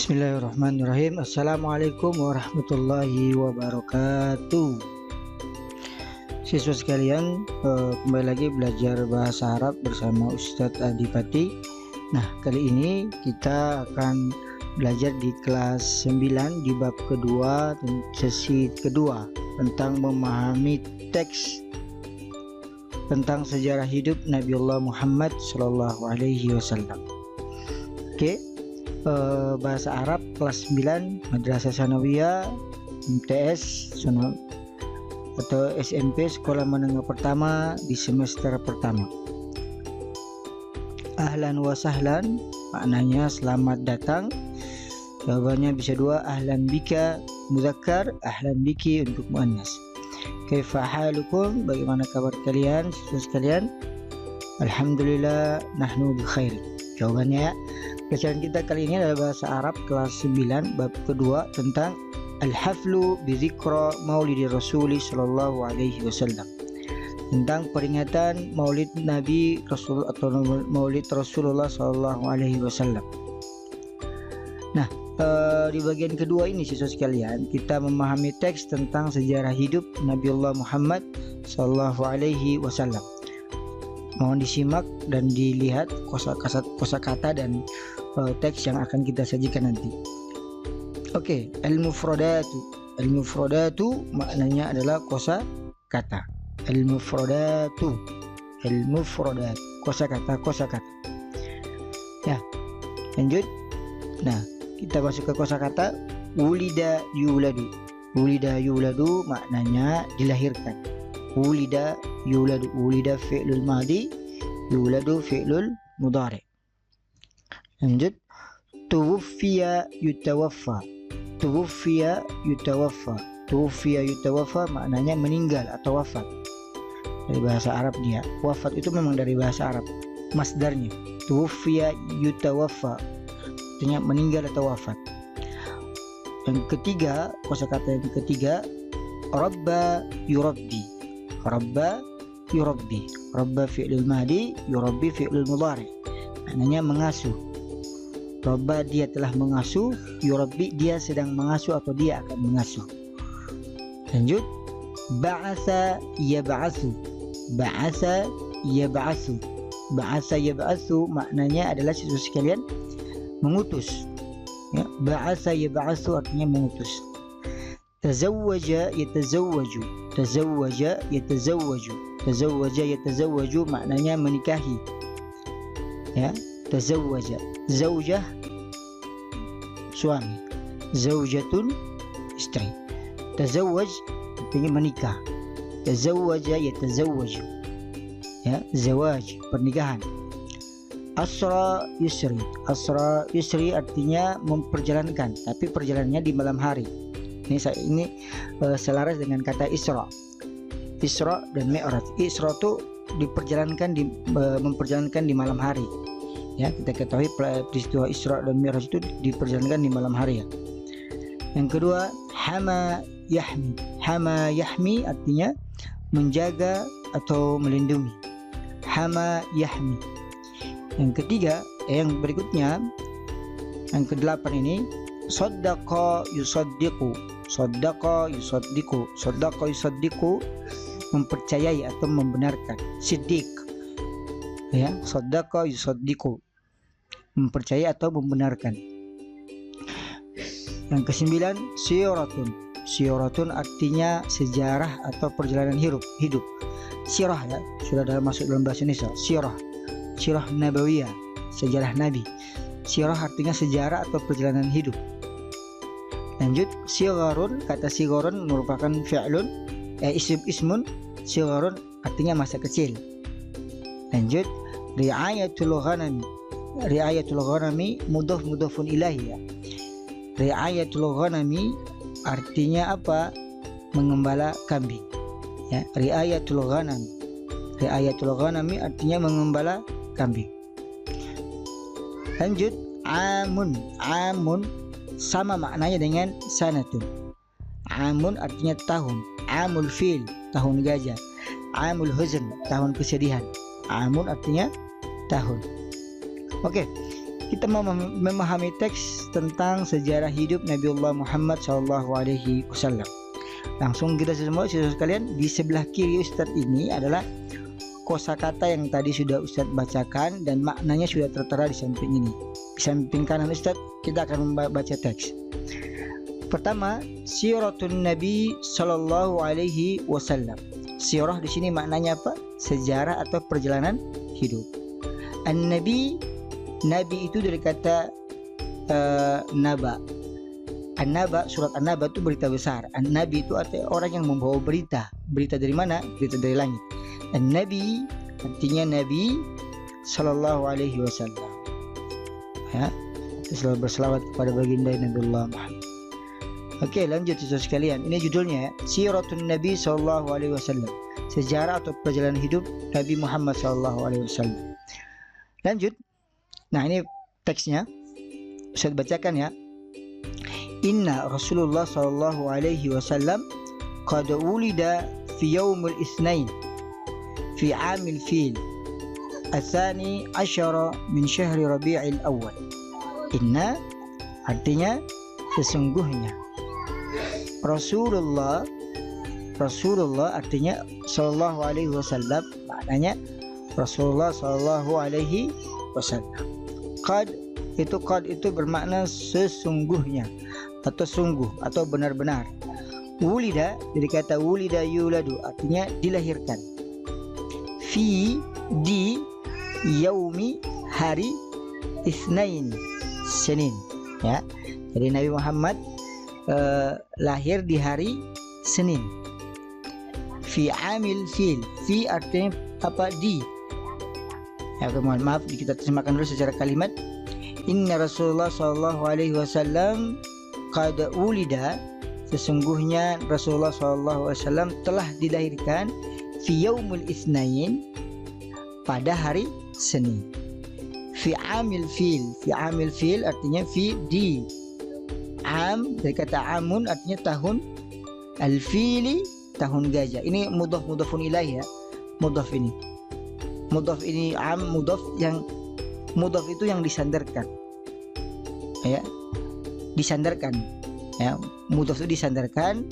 Bismillahirrahmanirrahim. Assalamualaikum warahmatullahi wabarakatuh. Siswa sekalian, kembali lagi belajar bahasa Arab bersama Ustadz Adipati. Nah, kali ini kita akan belajar di kelas 9 di bab kedua, sesi kedua, tentang memahami teks tentang sejarah hidup Nabiullah Muhammad Sallallahu Alaihi Wasallam. Oke. Bahasa Arab kelas 9 Madrasah Sanawiyah MTS atau SMP Sekolah Menengah Pertama di semester pertama. Ahlan wa sahlan maknanya selamat datang. Jawabannya bisa dua, ahlan bika muzakkar, ahlan biki untuk muannas. Kaifa halukum, bagaimana kabar kalian siswa sekalian? Alhamdulillah nahnu bi khair. Jawabannya pelajaran kita kali ini adalah bahasa Arab kelas 9 bab kedua tentang Al-Haflu bi Dzikra Maulidi Rasuli Sallallahu Alaihi Wasallam, tentang peringatan Maulid Nabi Rasul atau Maulid Rasulullah Sallallahu Alaihi Wasallam. Nah, di bagian kedua ini siswa sekalian kita memahami teks tentang sejarah hidup Nabiullah Muhammad Sallallahu Alaihi Wasallam. Mohon disimak dan dilihat kosakata dan teks yang akan kita sajikan nanti. Oke, al-mufradatu. Al-mufradatu maknanya adalah kosakata. Al-mufradatu. Al-mufradat. Kosakata. Ya, lanjut. Nah, kita masuk ke kosakata. Wulida yuladu. Wulida yuladu maknanya dilahirkan. Wulida yuladu. Wulida fi'lul madi, yuladu fi'lul mudhari. Lanjut. Tuwuffiya yutawaffa. Tuwuffiya yutawaffa. Tuwuffiya yutawaffa maknanya meninggal atau wafat. Dari bahasa Arab dia. Wafat itu memang dari bahasa Arab. Masdarnya tuwuffiya yutawaffa, artinya meninggal atau wafat. Yang ketiga, kosakata yang ketiga, rabba yurabbi. Rabba yurabbi. Rabba fi'lul madi, yurabbi fi'lul mudhari. Maknanya mengasuh. Rabba dia telah mengasuh, yurabbi dia sedang mengasuh atau dia akan mengasuh. Lanjut. Ba'asa yab'asu. Ba'asa yab'asu. Ba'asa yab'asu maknanya adalah siswa sekalian mengutus. Ya, ba'asa yab'asu artinya mengutus. Tazawwaja yatazawwaju. Tazawwaja yatazawwaju. Tazawwaja yatazawwaju maknanya menikahi. Ya, tazawwaja. Zaujah suami. Zaujatun istri. Tazawwaj artinya menikah. Tazawwaja yatazawwaju. Ya, zawaj, pernikahan. Asra yusri. Asra yusri artinya memperjalankan, tapi perjalanannya di malam hari. Ini selaras dengan kata Isra. Isra dan Mi'raj. Isra itu memperjalankan di malam hari. Ya, kita ketahui peristiwa Isra dan Mi'raj itu diperjalankan di malam hari ya. Yang kedua, hama yahmi. Hama yahmi artinya menjaga atau melindungi. Hama yahmi. Yang ketiga, yang berikutnya, yang kedelapan ini, saddaqa yusaddiqu. Saddaqa yusaddiqu. Saddaqa yusaddiqu mempercayai atau membenarkan. Siddiq. Ya, saddaqa yusaddiqu mempercayai atau membenarkan. Yang kesembilan, siratun. Siratun artinya sejarah atau perjalanan hidup. Sirah ya, sudah masuk dalam bahasa Indonesia. Sirah nabawiyah, sejarah Nabi. Sirah artinya sejarah atau perjalanan hidup. Lanjut, sigharun. Kata sigharun merupakan fi'lun, ismun. Sigharun artinya masa kecil. Lanjut, ri'ayatul ghanami. Ri'ayatul ghanami mudhafun ilahi ya. Ri'ayatul ghanami artinya apa? Mengembala kambing. Ya, ri'ayatul ghanami. Ri'ayatul ghanami artinya mengembala kambing. Lanjut, amun. Amun sama maknanya dengan sanatun. Amun artinya tahun. Amul fil, tahun gajah. Amul huzn, tahun kesedihan. Amun artinya tahun. Oke, kita mau memahami teks tentang sejarah hidup Nabiullah Muhammad SAW. Langsung kita semua sekalian, di sebelah kiri Ustadz ini adalah kosakata yang tadi sudah Ustadz bacakan dan maknanya sudah tertera di samping ini. Di samping kanan Ustadz kita akan membaca teks. Pertama, siratun Nabi Sallallahu Alaihi Wasallam. Sirah di sini maknanya apa? Sejarah atau perjalanan hidup. An-Nabi, Nabi itu dari kata naba. An-Naba, surat An-Naba itu berita besar. An-Nabi itu artinya orang yang membawa berita. Berita dari mana? Berita dari langit. An-Nabi artinya Nabi Sallallahu Alaihi Wasallam. Ya, kita selalu berselawat kepada baginda Nabiullah Muhammad. Oke, lanjut siswa sekalian. Ini judulnya ya, Siratun Nabi Sallallahu Alaihi Wasallam. Sejarah atau perjalanan hidup Nabi Muhammad Sallallahu Alaihi Wasallam. Lanjut. Nah, ini teksnya. Saya bacakan ya. Inna Rasulullah sallallahu alaihi wasallam qad wulida fi yaumil isnain fi amil fil athani asyara min syahri rabi'il awal. Inna artinya sesungguhnya. Rasulullah artinya sallallahu alaihi wasallam, maknanya Rasulullah sallallahu alaihi wasallam. Qad itu bermakna sesungguhnya atau sungguh atau benar-benar. Wulida dari kata wulida yuladu artinya dilahirkan. Fi di yaumi hari isnain Senin ya. Jadi Nabi Muhammad lahir di hari Senin. Fi amil fil. Fi artinya apa? Di. Ya, mohon maaf kita terjemahkan dulu secara kalimat. Inna Rasulullah sallallahu alaihi wasallam qad wulida, sesungguhnya Rasulullah sallallahu alaihi wasallam telah dilahirkan fi yaumul isnain, pada hari Senin. Fi amil fil artinya fi di. Am dari kata amun artinya tahun. Al fili tahun gajah. Ini mudhafun ilaih ya. Mudhaf ini am, mudhaf itu yang disandarkan. Ya. Disandarkan ya, mudhaf itu disandarkan,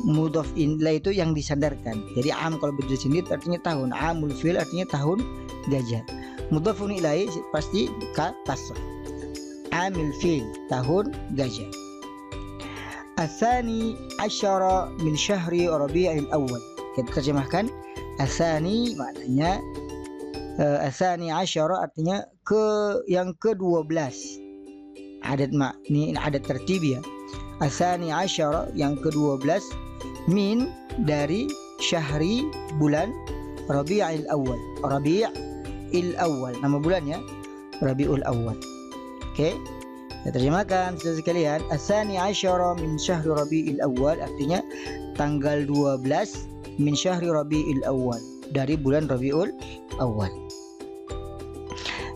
mudhaf ilaih itu yang disandarkan. Jadi am kalau berdiri sendiri artinya tahun, amul fil artinya tahun gajah. Mudhafun ilaih pasti kasrah. Amil fil tahun gajah. Asani asyara min syahri rabi'il awal. Kita terjemahkan asani maknanya asani asyara artinya yang ke-12. Ini adat tertib ya. Asani asyara yang ke-12 min dari syahri bulan Rabi'il awal. Rabi'il awal nama bulannya Rabiul awal. Oke. Saya terjemahkan saudara sekalian. Asani asyara min syahri Rabi'il awal artinya tanggal 12 min syahri Rabi'il awal, dari bulan Rabiul awal.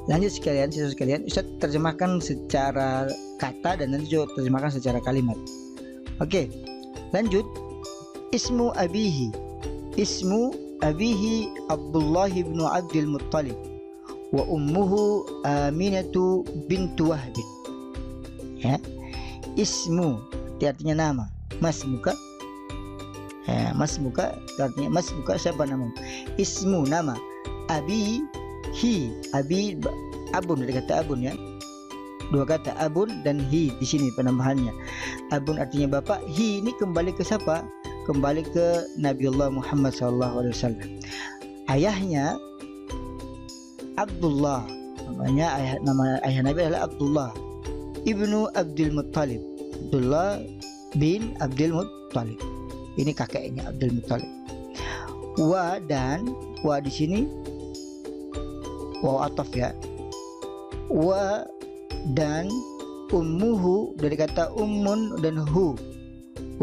Lanjut sekalian, siswa sekalian, Ustaz terjemahkan secara kata dan nanti juga terjemahkan secara kalimat. Oke, lanjut. Ismu abihi Abdullah bin Abdul Muttalib wa ummuhu Aminatu bintu Wahb. Ya, ismu artinya nama. Masmuka artinya siapa namamu? Ismu nama. Abi abun dari kata abun ya. Dua kata abun dan hi di sini penambahannya. Abun artinya bapak, hi ini kembali ke siapa? Kembali ke Nabiullah Muhammad SAW. Ayahnya Abdullah, nama ayah Nabi adalah Abdullah ibnu Abdul Muttalib. Abdullah bin Abdul Muttalib. Ini kakeknya Abdul Muttalib. Wa di sini waw ataf ya. Wa dan ummuhu dari kata ummun dan hu.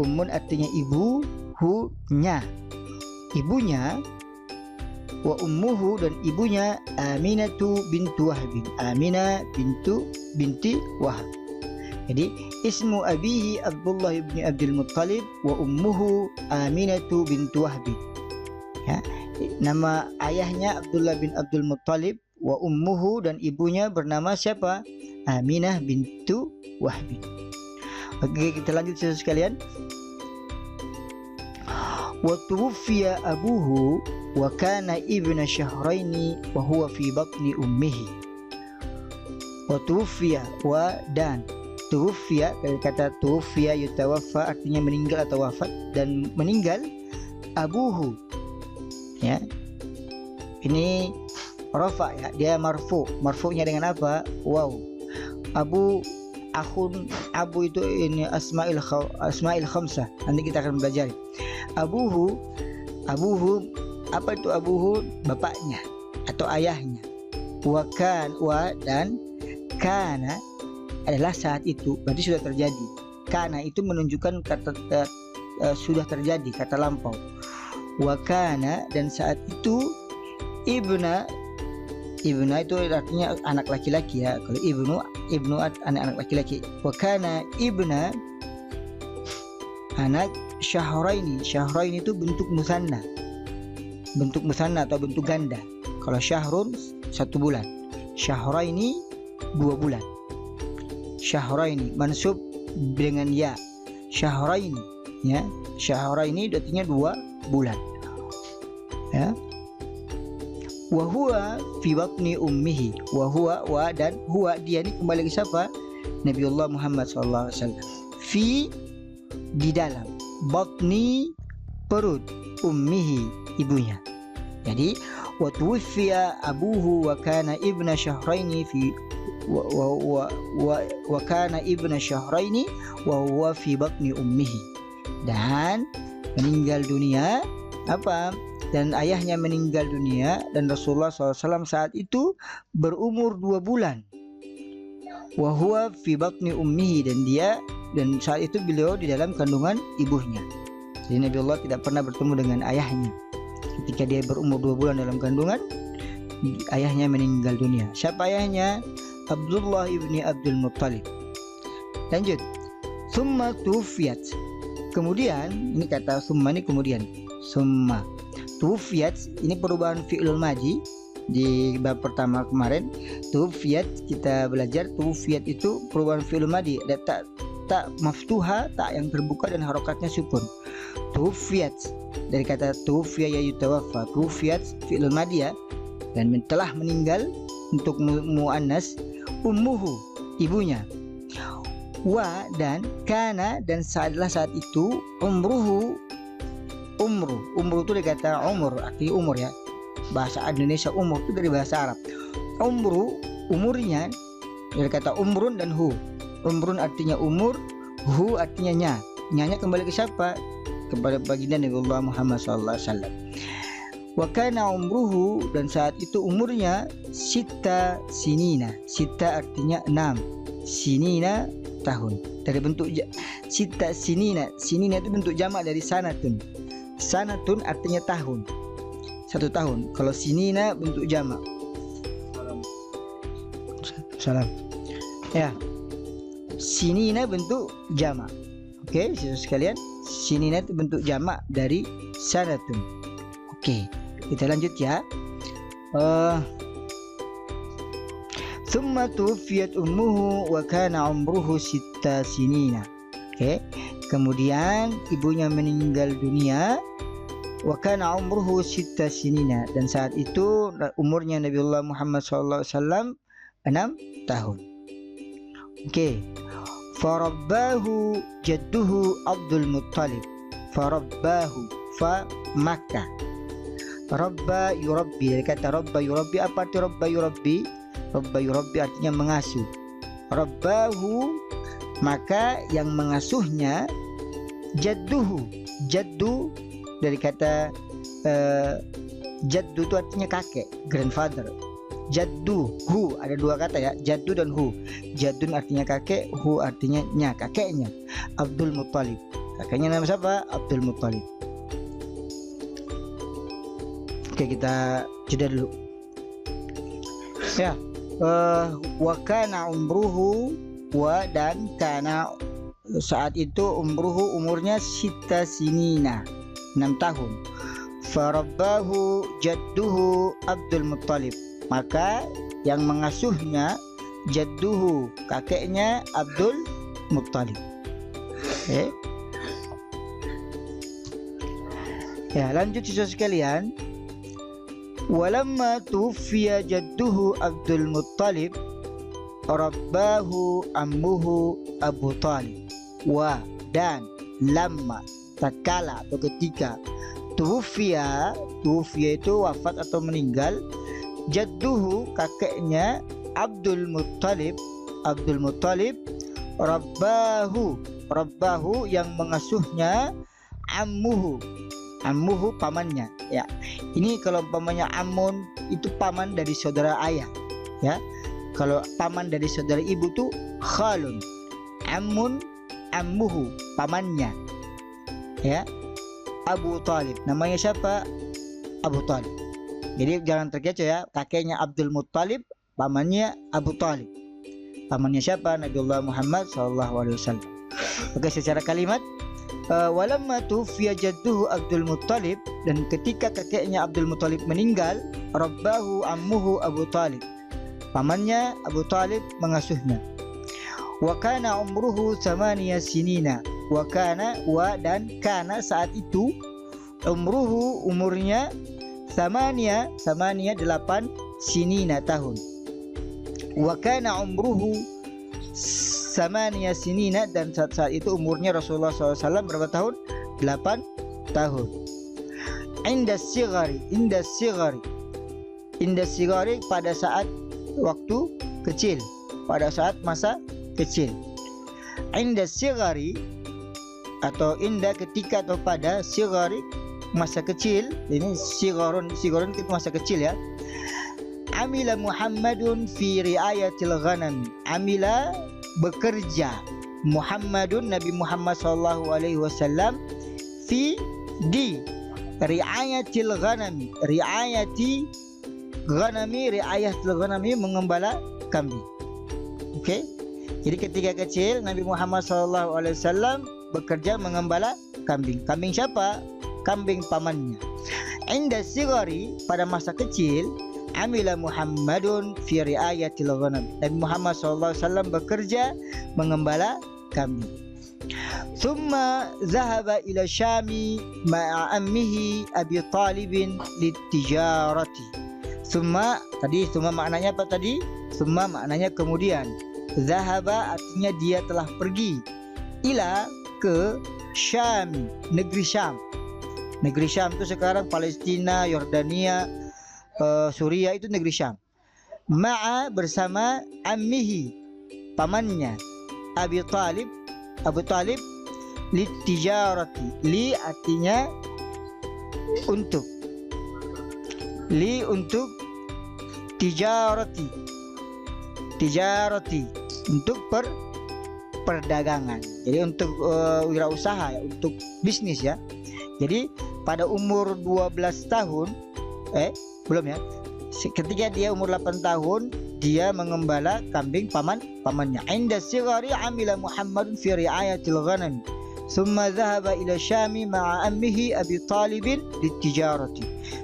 Ummun artinya ibu, hu nya. Ibunya wa ummuhu dan ibunya Aminatu bintu Wahb. Aminah binti Wahb. Jadi ismu abihi Abdullah bin Abdul Muttalib wa ummuhu Aminatu bintu Wahb. Ya, nama ayahnya Abdullah bin Abdul Muttalib, wa ummuhu, dan ibunya bernama siapa? Aminah bintu Wahb. Oke, kita lanjut saudara sekalian. Wa tuwfiya abuhu wa kana ibna syahraini wa huwa fi batni ummihi. Wa tuwfiya, wa dan tuwfiya, dari kata tuwfiya yutawaffa artinya meninggal atau wafat, dan meninggal abuhu, ya. Ini rafa, ya, dia marfu. Marfu'nya dengan apa? Wow. Abu, akhun, abu itu ini asma'il khamsah. Nanti kita akan belajar. Abuhu, apa itu abuhu? Bapaknya atau ayahnya. Wa dan kana adalah saat itu, berarti sudah terjadi. Kana itu menunjukkan kata sudah terjadi, kata lampau. Wa kana, dan saat itu ibna itu artinya anak laki-laki, ya. Kalau ibnu anak laki-laki. Wa kana ibna anak syahraini. Syahraini itu bentuk musanna atau bentuk ganda. Kalau syahrun 1 bulan, syahraini 2 bulan. Syahraini mansub dengan ya, syahraini, ya. Syahraini artinya 2 bulan, ya. Wa huwa fi batni ummihi. Wa huwa, wa dan huwa, dia ini kembali ke siapa? Nabiullah Muhammad sallallahu alaihi wasallam. Fi, di dalam, batni, perut, ummihi, ibunya. Jadi wa tuwfiya abuhu wa kana ibna syahraini fi wa kana ibna syahraini wa huwa fi batni ummihi. Dan meninggal dunia apa? Dan ayahnya meninggal dunia, dan Rasulullah SAW saat itu berumur 2 bulan. Wa huwa fi batni ummihi, dan saat itu beliau di dalam kandungan ibunya. Jadi Nabi Allah tidak pernah bertemu dengan ayahnya. Ketika dia berumur 2 bulan dalam kandungan, ayahnya meninggal dunia. Siapa ayahnya? Abdullah ibni Abdul Muttalib. Lanjut. Summa tuwfiyat. Kemudian, ini kata summa ini kemudian. Summa tuwfiyat, ini perubahan fi'lul madhi di bab pertama kemarin. Tuwfiyat kita belajar, tuwfiyat itu perubahan fi'lul madhi, ada tak maftuha, tak yang terbuka dan harokatnya sukun. Tuwfiyat dari kata tuwfiya yutawaffa. Tuwfiyat fi'lul madhi, ya, dan telah meninggal untuk muannas. Ummuhu, ibunya. Wa dan kana, dan saatlah saat itu umruhu. Umru itu dari kata umur, arti umur, ya. Bahasa Indonesia umur itu dari bahasa Arab. Umru, umurnya, dari kata umrun dan hu. Umrun artinya umur, hu artinya nya. Nyanya kembali ke siapa? Kepada baginda Nabiullah Muhammad SAW. Wa kana umruhu, dan saat itu umurnya sita sinina. Sita artinya 6, sinina tahun. Dari bentuk sita sinina. Sinina itu bentuk jamak dari sanatun. Sanatun artinya tahun, 1 tahun. Kalau sinina bentuk jamak. Salam. Ya, sinina bentuk jamak. Oke, saudara sekalian, sinina itu bentuk jamak dari sanatun. Oke, kita lanjut, ya. Thumma tuwfiyat ummuhu wa kana umruhu 6 sinina. Oke, kemudian ibunya meninggal dunia. Wa kana umruhu 6 sinina, dan saat itu umurnya Nabiullah Muhammad SAW 6 tahun. Oke. Farabbahu jadduhu Abdul Muttalib. Farabbahu, fa Makkah. Rabba yurabbi, dari kata rabba yurabbi. Apa arti rabba yurabbi? Rabba yurabbi artinya mengasuh. Rabbahu, maka yang mengasuhnya, jadduhu. Jaddu dari kata jaddu itu artinya kakek, grandfather. Jaddu, hu, ada 2 kata, ya, jaddu dan hu. Jaddun artinya kakek, hu artinya nya, kakeknya. Abdul Muttalib, kakeknya nama siapa? Abdul Muttalib. Oke, kita jeda dulu, ya. Wa kana umruhu, wa dan kana, saat itu umruhu, umurnya 6 sinina, 6 tahun. Farabbahu jadduhu Abdul Muttalib. maka yang mengasuhnya jadduhu, kakeknya Abdul Muttalib. Ya, lanjut siswa sekalian. Walamma tuwfiya jadduhu Abdul Muttalib rabbahu ammuhu Abu Talib. Wa, dan lamma, tatkala atau ketika tuwfiya itu wafat atau meninggal, jadduhu, kakeknya Abdul Muttalib rabbahu yang mengasuhnya, ammuhu pamannya. Ya, ini kalau pamannya ammun itu paman dari saudara ayah, ya. Kalau paman dari saudara ibu tuh khalun. Ammuhu pamannya, ya. Abu Talib, namanya siapa? Abu Talib. Jadi jangan terkecoh ya, kakeknya Abdul Muttalib, pamannya Abu Talib. Pamannya siapa? Nabiullah Muhammad SAW. Oke, secara kalimat, walamma tuwfiya jadduhu Abdul Muttalib, dan ketika kakeknya Abdul Muttalib meninggal, rabbahu ammuhu Abu Talib, pamannya Abu Talib mengasuhnya. Wa kana umruhu 8 sinina. Wa kana, wa dan kana saat itu, umruhu umurnya 8 sinina tahun. Wa kana umruhu 8 sinina, dan saat itu umurnya Rasulullah SAW berapa tahun? 8 tahun. Inda sigari pada saat waktu kecil, pada saat masa kecil. Inda sigari atau inda ketika atau pada, sigari masa kecil. Ini sigarun itu masa kecil ya. Amila Muhammadun fi riayatil ghanam. Amila bekerja Muhammadun, Nabi Muhammad SAW, fi di riayatil ghanami. Riayatil ghanami mengembala kambing. Oke. Jadi ketika kecil Nabi Muhammad SAW bekerja mengembala kambing. Kambing siapa? Kambing pamannya. Inda sigari pada masa kecil, amila Muhammadun fi riayatil ghanam. Nabi Muhammad SAW bekerja mengembala kambing. Thumma zahaba ila Syami ma'a ammihi Abi Talibin litijarati. Thumma maknanya apa tadi? Thumma maknanya kemudian. Zahaba artinya dia telah pergi. Ila ke Syam, negeri Syam. Negeri Syam itu sekarang Palestina, Yordania, Suria, itu negeri Syam. Ma'a bersama ammihi pamannya Abu Talib litijarati. Li artinya untuk. Li untuk tijarati untuk perdagangan. Jadi untuk wirausaha ya, untuk bisnis ya. Jadi pada umur 12 tahun belum ya. Ketika dia umur 8 tahun, dia mengembala kambing pamannya. Inda sigari amila Muhammadun fi riayatil ghanam. Thumma dhahaba ila Syami ma'a ammihi Abi Talibin litijarati.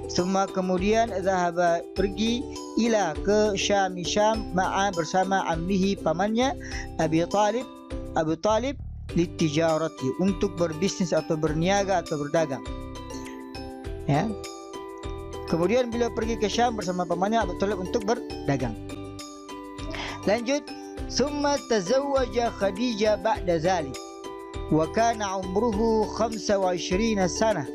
Thumma kemudian dhahaba pergi ila ke Syam ma'a bersama ammihi pamannya Abi Talib litijarati untuk berbisnis atau berniaga atau berdagang. Ya. Kemudian beliau pergi ke Syam bersama pamannya Abu Talib untuk berdagang. Lanjut, summa tazawwaja Khadijah ba'da zalik wa kana umruhu 25 sanah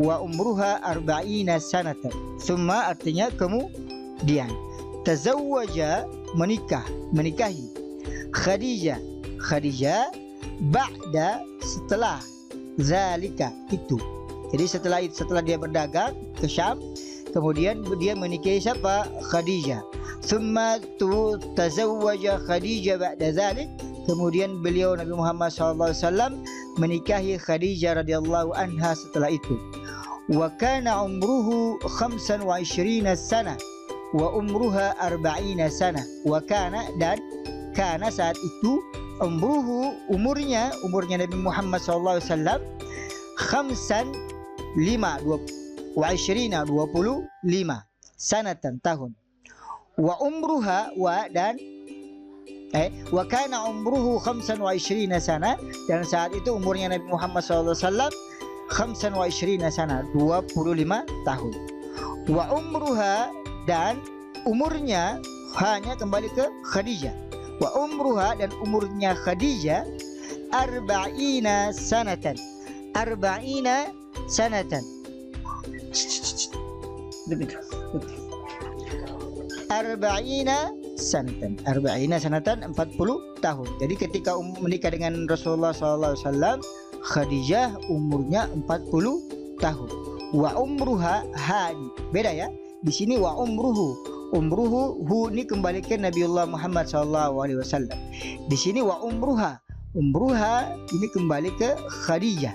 wa umruha 40 sanatan. Summa artinya kemudian, tazawwaja menikahi Khadijah ba'da setelah zalika itu. Jadi setelah dia berdagang ke Syam, kemudian dia menikahi siapa? Khadijah. Thumma tazawwaja Khadijah ba'da zalik. Kemudian beliau Nabi Muhammad SAW menikahi Khadijah radhiyallahu anha setelah itu. Wa kana umruhu 25 sanah wa umruha 40 sanah. Wa kana, dan kana saat itu, umurnya Nabi Muhammad SAW 25 sanatan tahun. Wa umruha dan wa kana umruhu 25 sana, dan saat itu umurnya Nabi Muhammad SAW 25 sana, 25 tahun. Wa umruha, dan umurnya hanya kembali ke Khadijah. Wa umruha, dan umurnya Khadijah 40 sanatan. 40 sanatan. 40 sanatan, 40 tahun. Jadi ketika menikah dengan Rasulullah SAW, Khadijah umurnya 40 tahun. Wa umruha, beda ya. Di sini wa umruhu, hu ini kembali ke Nabiullah Muhammad SAW. Di sini wa umruha ini kembali ke Khadijah.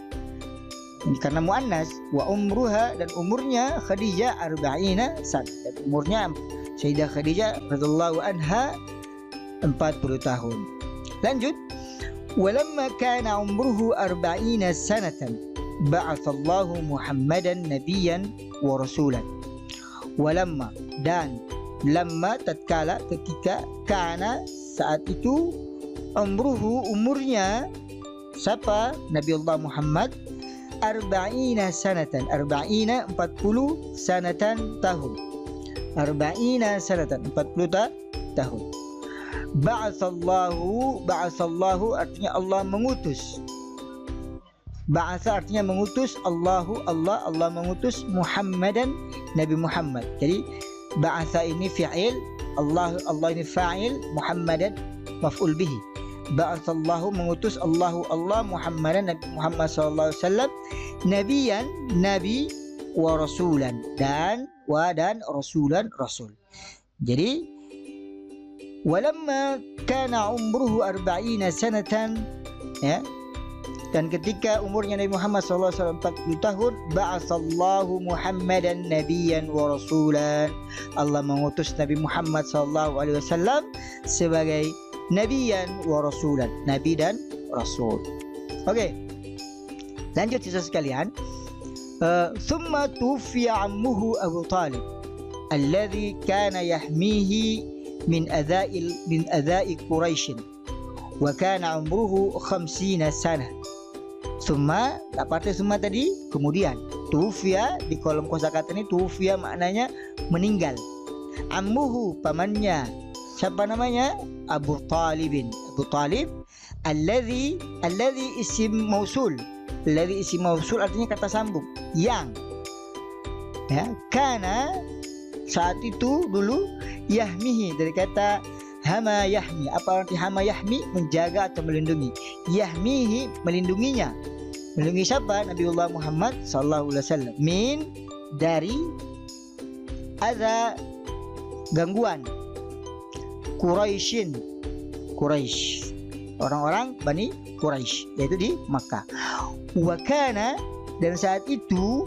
Ini karena muannas. Wa umruha, dan umurnya Khadijah 40 sanatan. Dan umurnya Sayyidah Khadijah radhiyallahu anha 40 tahun. Lanjut. Walamma kana umruhu 40 sanatan ba'athallahu Muhammadan nabiyyan wa rasulan. Walamma, dan lamma tatkala, ketika, kana saat itu, umurnya siapa? Nabiullah Muhammad 40 sanatan, 40 sanatan tahun. 40 sanatan, 40 tahun. Ba'athallahu artinya Allah mengutus. Ba'atha artinya mengutus, Allah mengutus Muhammadan, Nabi Muhammad. Jadi ba'atha ini fi'il, Allah ini fa'il, Muhammadan maf'ul bihi. Ba'athallahu mengutus Allah Muhammadan, Nabi Muhammad sallallahu alaihi wasallam, nabiyan, nabi, wa rasulan, dan rasulan, rasul. Jadi walamma kana umruhu 40 sanatan, ya, dan ketika umurnya Nabi Muhammad SAW 40 tahun, ba'athallahu Muhammadan nabiyyan wa rasulan, Allah mengutus Nabi Muhammad SAW sebagai nabiyan wa rasulan, nabi dan rasul. Oke. Lanjut siswa sekalian. Thumma tuwfiya ammuhu Abu Talib alladhi kana yahmihi min adha'i Quraisy wa kana umruhu 50 sana. Summa, dapat summa tadi, kemudian. Tuwfiya di kolom kosakata ini, tuwfiya maknanya meninggal. Ammuhu, pamannya. Siapa namanya? Abu Talibin. Abu Talib. Alladhi isim mausul. Alladhi isim mausul artinya kata sambung. Yang. Ya, kana saat itu dulu, yahmihi dari kata hama yahmi. Apa arti hama yahmi? Menjaga atau melindungi. Yahmihi, melindunginya. Melindungi siapa? Nabiullah Muhammad sallallahu alaihi wasallam. Min, dari, adza, gangguan. Quraisyin, Quraisy, orang-orang Bani Quraisy, yaitu di Makkah. Wa kana, dan saat itu,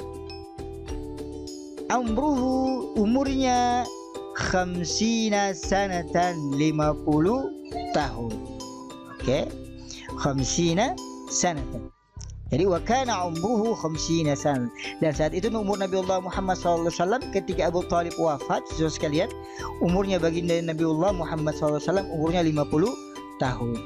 umurnya 50 sanatan, 50 tahun. Oke. 50 sanatan. Jadi wa kana umruhu 50 sanatan. Dan saat itu umur Nabiullah Muhammad SAW ketika Abu Talib wafat, saudara sekalian, umurnya baginda Nabiullah Muhammad SAW umurnya 50 tahun.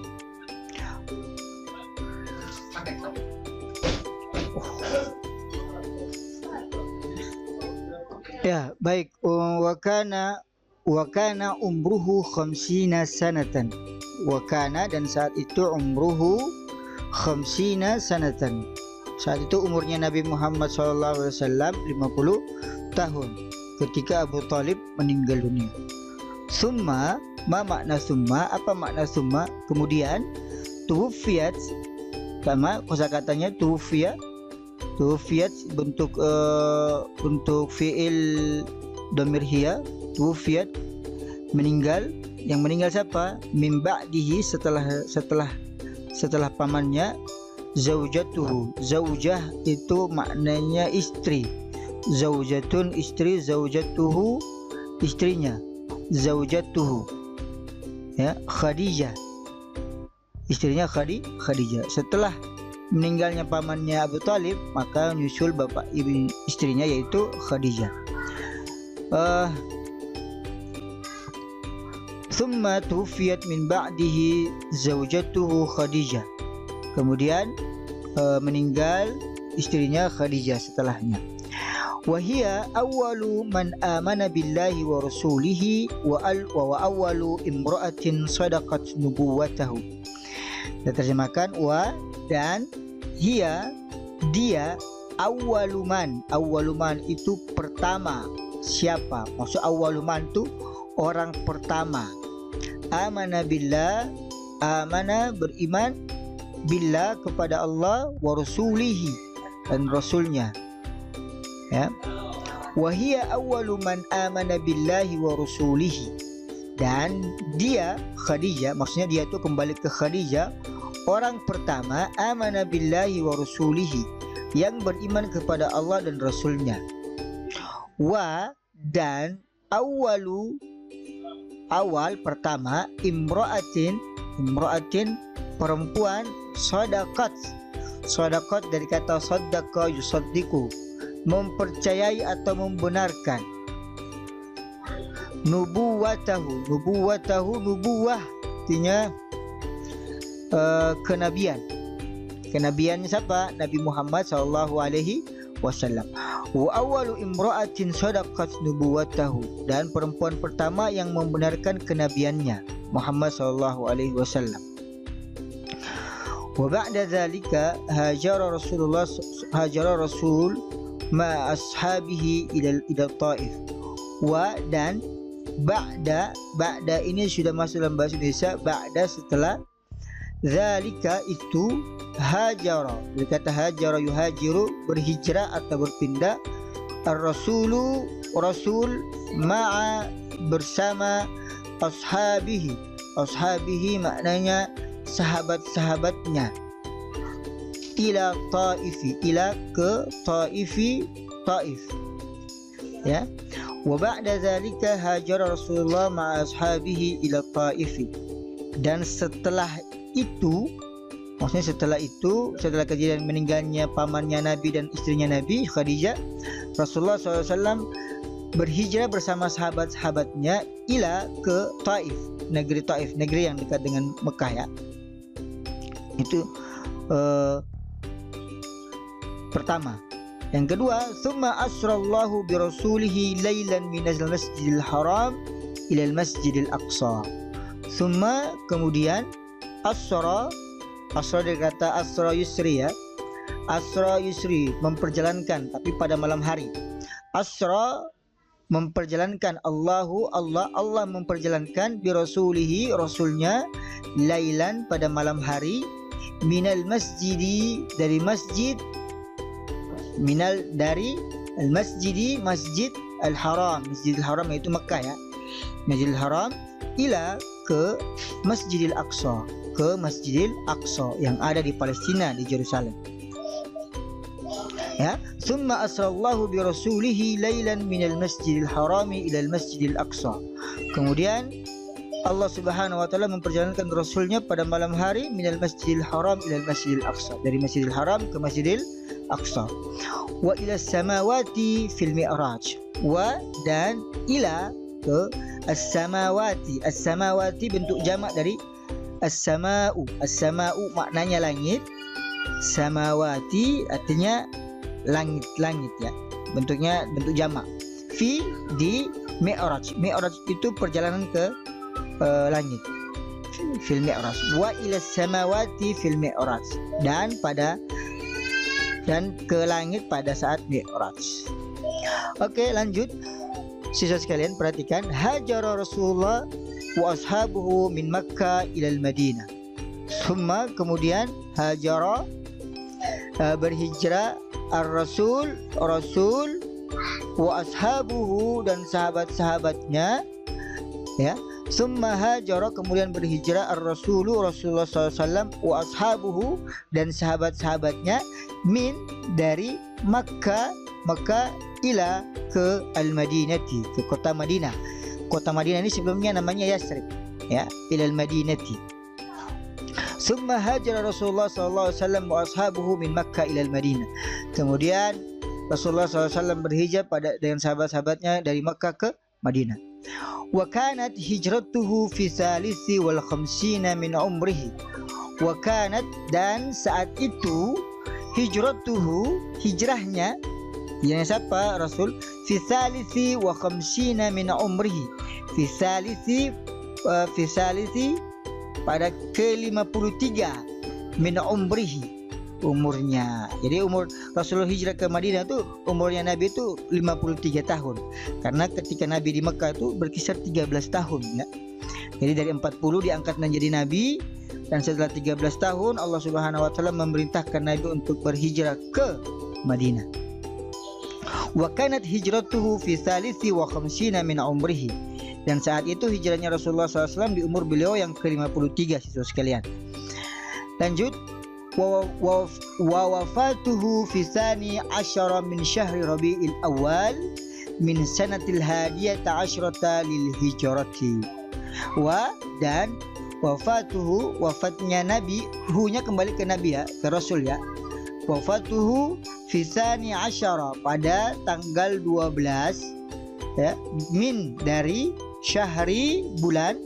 Ya, baik. Wa kana umruhu 50 sanatan. Wa kana, dan saat itu umruhu 50 sanatan. Saat itu umurnya Nabi Muhammad SAW 50 tahun ketika Abu Talib meninggal dunia. Summa, ma makna summa? Apa makna summa? Kemudian, tuwfiyat, sama kosakatanya tuwfiya. Tuwfiyat bentuk fi'il dhamir hiya. Tuwfiyat, meninggal. Yang meninggal siapa? Min ba'dihi, setelah pamannya. Zaujatuhu, zaujah itu maknanya istri. Zaujatun, istri. Zaujatuhu, istrinya. Zaujatuhu, ya, Khadijah, istrinya Khadijah. Setelah meninggalnya pamannya Abu Talib, maka nyusul bapak istrinya, yaitu Khadijah. thumma tuwfiyat min ba'dihi zawjatuhu Khadijah. Kemudian meninggal istrinya Khadijah setelahnya. Wahia awwalu man amana billahi wa rasulihi wa awwalu imra'atin sadaqat nubuwatahu. Kita terjemahkan dan dia awwaluman itu pertama. Siapa? Maksud awwaluman itu orang pertama. Amana billah, amana beriman, billah kepada Allah, wa rasulihi dan rasulnya. Ya. Wahia awwalu man amana billahi wa rasulihi. Dan dia Khadijah, maksudnya dia itu kembali ke Khadijah, orang pertama amana billahi wa rasulihi, yang beriman kepada Allah dan rasulnya. Dan awal pertama imra'atin perempuan sadaqat dari kata saddaqa yusaddiqu, mempercayai atau membenarkan. Nubuwatahu nubuwah artinya kenabiannya siapa? Nabi Muhammad sallallahu alaihi wasallam. Wa awwalu imra'atin sadaqat nubuwatahu, dan perempuan pertama yang membenarkan kenabiannya Muhammad sallallahu alaihi wasallam. Wa ba'da dzalika hajara Rasul ma ashabihi ila Taif. Dan ba'da ini sudah masuk dalam bahasa Indonesia. Ba'da setelah, zalika itu, hajara dari kata hajara yuhajiru, berhijrah atau berpindah, rasul ma'a bersama, ashabihi maknanya sahabat-sahabatnya, ila ke Taif. Ya. Wa ba'da zalika hajara Rasulullah ma'a ashabihi ila Taif. Dan setelah itu, maksudnya setelah kejadian meninggalnya pamannya Nabi dan istrinya Nabi Khadijah, Rasulullah SAW berhijrah bersama sahabat-sahabatnya ila ke Taif, negeri yang dekat dengan Mekah, ya. Itu pertama. Yang kedua, thumma asrallahu bi rasulihi lailan minal masjidil haram ila al masjidil aqsa. Thumma, kemudian, asra dari kata asra yusri, ya. Asra yusri, memperjalankan, tapi pada malam hari. Asra memperjalankan, Allah memperjalankan bi rasulihi, rasulnya, lailan pada malam hari, minal masjidi, dari masjid, dari al-masjidi, masjid al-haram, masjidil haram yaitu Mekah, ya. Masjidil haram ila ke masjidil aqsa, ke masjidil aqsa yang ada di Palestina, di Yerusalem, ya. Summa asrallahu bi rasulihi lailan minal masjidil harami ila al-masjidil aqsa. Kemudian Allah Subhanahu wa taala memperjalankan rasulnya pada malam hari minal masjidil haram ila al-masjidil aqsa, dari masjidil haram ke masjidil aqsa. Wa ila samawati fil mi'raj. Dan ila ke as-samawati bentuk jamak dari as-sama'u maknanya langit, samawati artinya langit, ya. Bentuk jamak. Di mi'raj itu perjalanan ke langit, fil mi'raj. Wa ila samawati fil mi'raj, dan ke langit pada saat mi'raj. Oke, lanjut. Siswa sekalian, perhatikan. Hajara Rasulullah wa ashabuhu min Makkah ilal Madinah. Summa, kemudian, hajara, berhijrah, ar-rasul wa ashabuhu, dan sahabat-sahabatnya, ya. Summa hajara, kemudian berhijrah, Rasulullah SAW, wa ashabuhu, dan sahabat-sahabatnya, dari Makkah, ila ke al-Madinati, ke kota Madinah. Kota Madinah ini sebelumnya namanya Yasrib, ya, ila al-Madinati. Summa hajara Rasulullah SAW wa ashabuhu min Makkah ila al-Madinah. Kemudian Rasulullah SAW berhijrah dengan sahabat-sahabatnya dari Makkah ke Madinah. Wa kanat hijratuhu fi salisi wal khamsina min umrihi. Wa kanat, dan saat itu hijratuhu, hijrahnya, yang siapa? Rasul. Fi salisi wa khamsina min umrihi. Fi salisi pada ke-53 min umrihi, umurnya. Jadi umur Rasulullah hijrah ke Madinah itu umurnya Nabi itu 53 tahun. Karena ketika Nabi di Mekah itu berkisar 13 tahun ya. Jadi dari 40 diangkat menjadi Nabi, dan setelah 13 tahun Allah Subhanahu wa taala memerintahkan Nabi untuk berhijrah ke Madinah. Wa kanat hijratuhu fi salisi wa khamsina min umrihi. Dan saat itu hijrahnya Rasulullah SAW di umur beliau yang ke-53, siswa sekalian. Lanjut. Wa wafatuhu fi tsani asyara min syahri Rabiul Awal min sanatil hadiyata asyrata lil hijrati. Dan wafatuhu, wafatnya Nabi, hunya kembali ke Nabi ya, ke Rasul ya. Wafatuhu fi tsani asyara, pada tanggal 12 ya, min dari syahri, bulan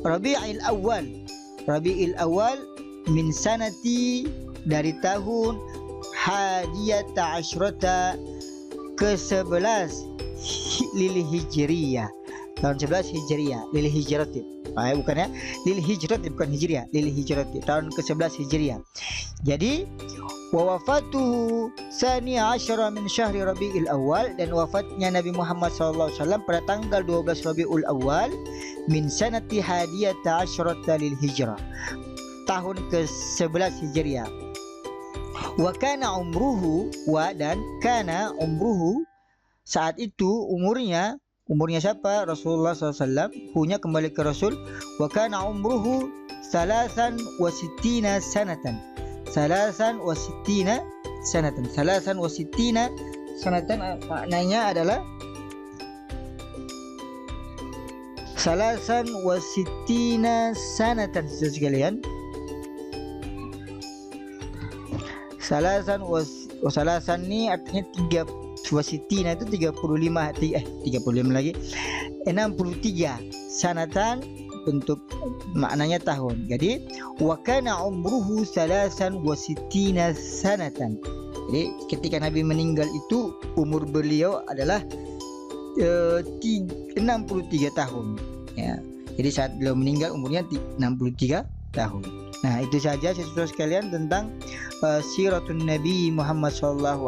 Rabiul Awal. Rabiul Awal min sanati, dari tahun hadiyata asyrata, ke-11 lil hijriyah, tahun 11 hijriyah, lil hijrati. Bukan ya, lil hijrati, bukan hijriyah, lil hijrati, tahun ke-11 hijriyah. Jadi wa wafatuhu sani asyara min syahri Rabiul Awal, dan wafatnya Nabi Muhammad SAW pada tanggal 12 Rabiul Awal min sanati hadiyata asyrata lil hijrah, tahun ke-11 hijriyah. Wa kana umruhu, dan kana umruhu, saat itu umurnya siapa? Rasulullah SAW. Hunya kembali ke Rasul. Wa kana umruhu 63 sanatan. 63 sanatan. 63 sanatan maknanya adalah 63 sanatan, sekalian. Salasan ni artinya 3, wasitina itu 35 lagi, 63 sanatan, bentuk maknanya tahun. Jadi wa kana umruhu 63 sanatan. Jadi ketika Nabi meninggal itu umur beliau adalah 63 tahun ya. Jadi saat beliau meninggal umurnya 63 tahun. Nah, itu saja siswa sekalian tentang siratun Nabi Muhammad SAW,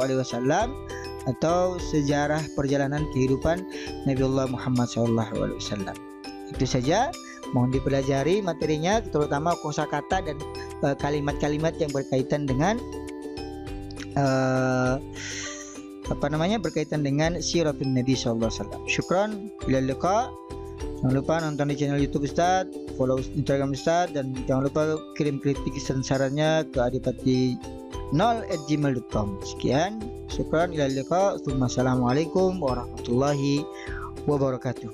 atau sejarah perjalanan kehidupan Nabiullah Muhammad SAW. Itu saja, mohon dipelajari materinya, terutama kosakata dan kalimat-kalimat yang berkaitan dengan berkaitan dengan siratun Nabi SAW. Syukran, ila liqa. Jangan lupa nonton di channel YouTube Ustaz, follow Instagram Ustaz, dan jangan lupa kirim kritik dan sarannya ke adipati0@gmail.com. Sekian, syukran, ila liqa. Assalamualaikum warahmatullahi wabarakatuh.